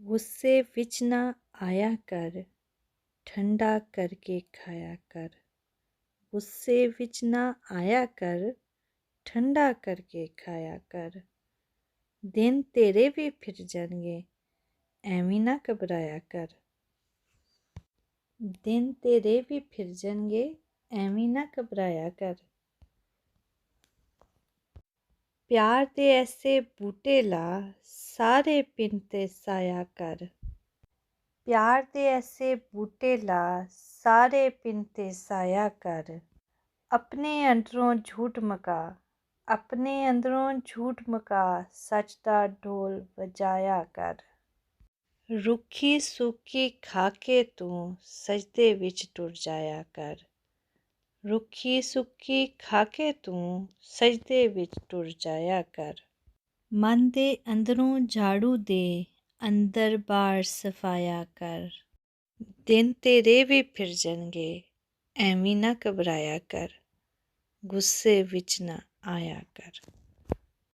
ਗੁੱਸੇ ਵਿੱਚ ਨਾ ਆਇਆ ਕਰ, ਠੰਡਾ ਕਰਕੇ ਖਾਇਆ ਕਰ। ਗੁੱਸੇ ਵਿੱਚ ਨਾ ਆਇਆ ਕਰ, ਠੰਡਾ ਕਰਕੇ ਖਾਇਆ ਕਰ। ਦਿਨ ਤੇਰੇ ਵੀ ਫਿਰ ਜਾਣਗੇ, ਐਵੇਂ ਨਾ ਘਬਰਾਇਆ ਕਰ। ਦਿਨ ਤੇਰੇ ਵੀ ਫਿਰ ਜਾਣਗੇ, ਐਵੇਂ ਨਾ ਘਬਰਾਇਆ ਕਰ। ਪਿਆਰ ਦੇ ਐਸੇ ਬੂਟੇ ਲਾ, ਸਾਰੇ ਪਿੰਡ 'ਤੇ ਸਾਇਆ ਕਰ। ਪਿਆਰ ਦੇ ਐਸੇ ਬੂਟੇ ਲਾ, ਸਾਰੇ ਪਿੰਡ 'ਤੇ ਸਾਇਆ ਕਰ। ਆਪਣੇ ਅੰਦਰੋਂ ਝੂਠ ਮੁਕਾ, ਆਪਣੇ ਅੰਦਰੋਂ ਝੂਠ ਮੁਕਾ, ਸੱਚ ਦਾ ਢੋਲ ਵਜਾਇਆ ਕਰ। ਰੁੱਖੀ ਸੁੱਕੀ ਖਾ ਕੇ ਤੂੰ ਸਜਦੇ ਵਿੱਚ ਟੁਰ ਜਾਇਆ ਕਰ। ਰੁੱਖੀ ਸੁੱਕੀ ਖਾ ਕੇ ਤੂੰ ਸਜਦੇ ਵਿੱਚ ਟੁਰ ਜਾਇਆ ਕਰ। ਮਨ ਦੇ ਅੰਦਰੋਂ ਝਾੜੂ ਦੇ, ਅੰਦਰ ਬਾਹਰ ਸਫਾਇਆ ਕਰ। ਦਿਨ ਤੇਰੇ ਵੀ ਫਿਰ ਜਾਣਗੇ, ਐਵੇਂ ਨਾ ਘਬਰਾਇਆ ਕਰ। ਗੁੱਸੇ ਵਿੱਚ ਨਾ ਆਇਆ ਕਰ।